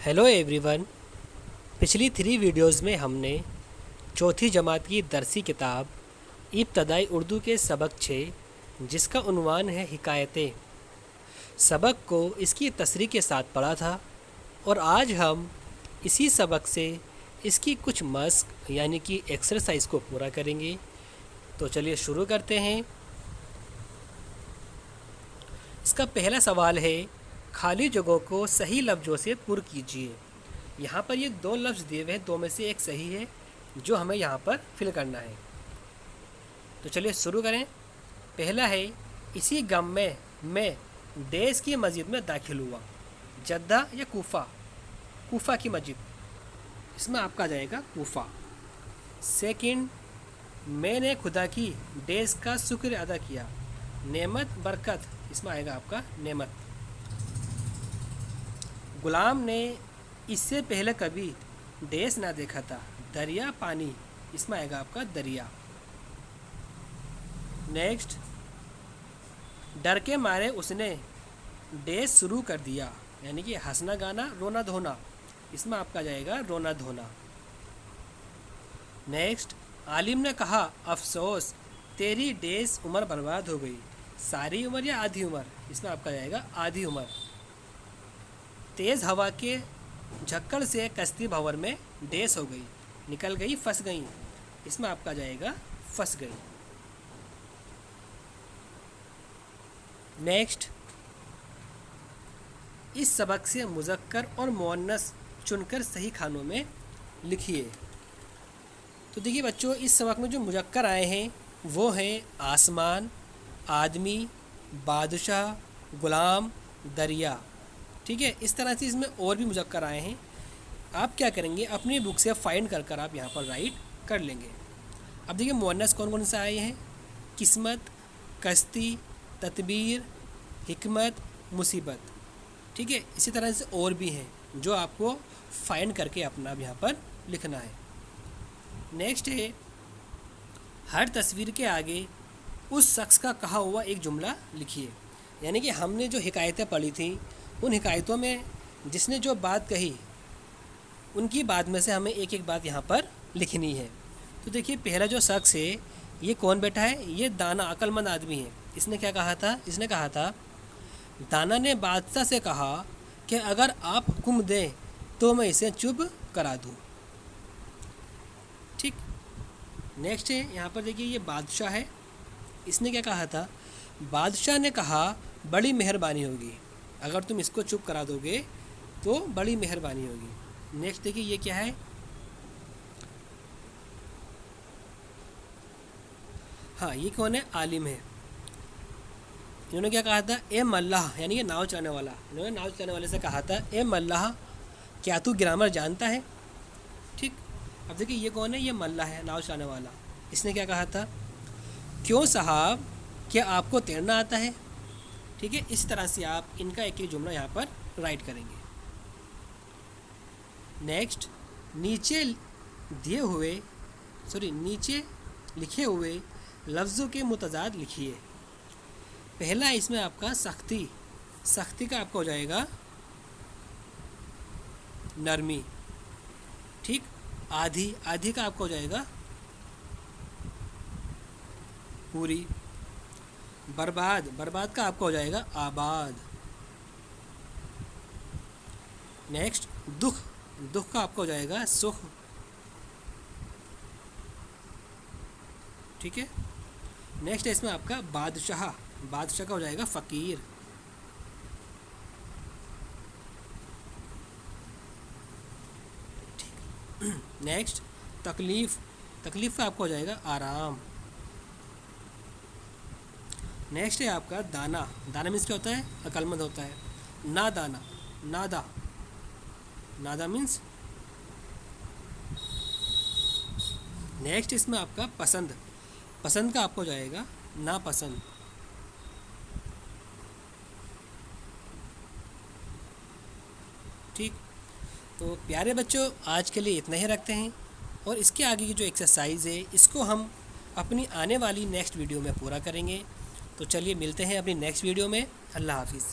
Hello everyone. पिछली 3 videos में हमने चौथी जमात की दरसी किताब इब्तदाई उर्दू के सबक 6 जिसका उन्वान है हिकायतें, सबक को इसकी तसरीह के साथ पढ़ा था और आज हम इसी सबक से इसकी कुछ मश्क यानी कि एक्सरसाइज को पूरा करेंगे। तो चलिए शुरू करते हैं। इसका पहला सवाल है, खाली जगहों को सही लफ्ज़ों से पुर कीजिए। यहाँ पर ये 2 लफ्ज़ दिए हुए हैं, 2 में से एक सही है जो हमें यहाँ पर फिल करना है। तो चलिए शुरू करें। पहला है, इसी गम में मैं देश की मस्जिद में दाखिल हुआ। जद्दा या कूफा? कूफा की मस्जिद, इसमें आपका आ जाएगा कूफा। सेकंड, मैंने खुदा की डेज़ का शुक्र अदा किया। नेमत बरकत, इसमें आएगा आपका नेमत। गुलाम ने इससे पहले कभी देश ना देखा था। दरिया पानी, इसमें आएगा आपका दरिया। नेक्स्ट, डर के मारे उसने डेज शुरू कर दिया, यानी कि हंसना गाना रोना धोना, इसमें आपका जाएगा रोना धोना। नेक्स्ट, आलिम ने कहा अफसोस तेरी डेज उम्र बर्बाद हो गई। सारी उम्र या आधी उम्र, इसमें आपका जाएगा आधी उम्र। तेज़ हवा के झक्कड़ से कश्ती भंवर में डेस हो गई, निकल गई फंस गई, इसमें आपका जाएगा फंस गई। नेक्स्ट, इस सबक से मुज़क्कर और मुअन्नस चुनकर सही खानों में लिखिए। तो देखिए बच्चों, इस सबक में जो मुज़क्कर आए हैं वो हैं आसमान, आदमी, बादशाह, गुलाम, दरिया। ठीक है, इस तरह से इसमें और भी मुज़क्कर आए हैं। आप क्या करेंगे, अपनी बुक से फाइंड कर आप यहाँ पर राइट कर लेंगे। अब देखिए मुअन्नस कौन कौन से आए हैं। किस्मत, कश्ती, तदबीर, हिकमत, मुसीबत। ठीक है, इसी तरह से और भी हैं जो आपको फाइंड करके अपना यहाँ पर लिखना है। नेक्स्ट है, हर तस्वीर के आगे उस शख्स का कहा हुआ एक जुमला लिखिए। यानी कि हमने जो हिकायतें पढ़ी थी उन हिकायतों में जिसने जो बात कही उनकी बात में से हमें एक एक बात यहाँ पर लिखनी है। तो देखिए पहला जो शख्स है ये कौन बैठा है, ये दाना अक्लमंद आदमी है। इसने क्या कहा था, इसने कहा था दाना ने बादशाह से कहा कि अगर आप हुक्म दें तो मैं इसे चुप करा दूँ। ठीक, नेक्स्ट है यहाँ पर देखिए ये बादशाह है। इसने क्या कहा था, बादशाह ने कहा बड़ी मेहरबानी होगी, अगर तुम इसको चुप करा दोगे तो बड़ी मेहरबानी होगी। नेक्स्ट देखिए ये क्या है, हाँ ये कौन है, आलिम है। इन्होंने क्या कहा था, ए मल्लाह, यानी कि नाव चलाने वाला। इन्होंने नाव चलाने वाले से कहा था ए मल्लाह क्या तू ग्रामर जानता है। ठीक, अब देखिए ये कौन है, ये मल्लाह है, नाव चलाने वाला। इसने क्या कहा था, क्यों साहब क्या आपको तैरना आता है। ठीक है, इस तरह से आप इनका एक एक जुमला यहाँ पर राइट करेंगे। नेक्स्ट, नीचे लिखे हुए लफ्ज़ों के मुतजाद लिखिए। पहला इसमें आपका सख्ती, सख्ती का आपका हो जाएगा नरमी। ठीक, आधी, आधी का आपका हो जाएगा पूरी। बर्बाद, बर्बाद का आपका हो जाएगा आबाद। नेक्स्ट, दुख, दुख का आपका हो जाएगा सुख। ठीक है, नेक्स्ट है इसमें आपका बादशाह, बादशाह का हो जाएगा फ़कीर। ठीक, नेक्स्ट तकलीफ़, तकलीफ़ का आपका हो जाएगा आराम। नेक्स्ट है आपका दाना, दाना मीन्स क्या होता है, अक्लमंद होता है। ना दाना, नादा, नादा मीन्स। नेक्स्ट इसमें आपका पसंद, पसंद का आपको जाएगा नापसंद। ठीक, तो प्यारे बच्चों आज के लिए इतना ही रखते हैं और इसके आगे की जो एक्सरसाइज है इसको हम अपनी आने वाली नेक्स्ट वीडियो में पूरा करेंगे। तो चलिए मिलते हैं अपनी नेक्स्ट वीडियो में। अल्लाह हाफिज़।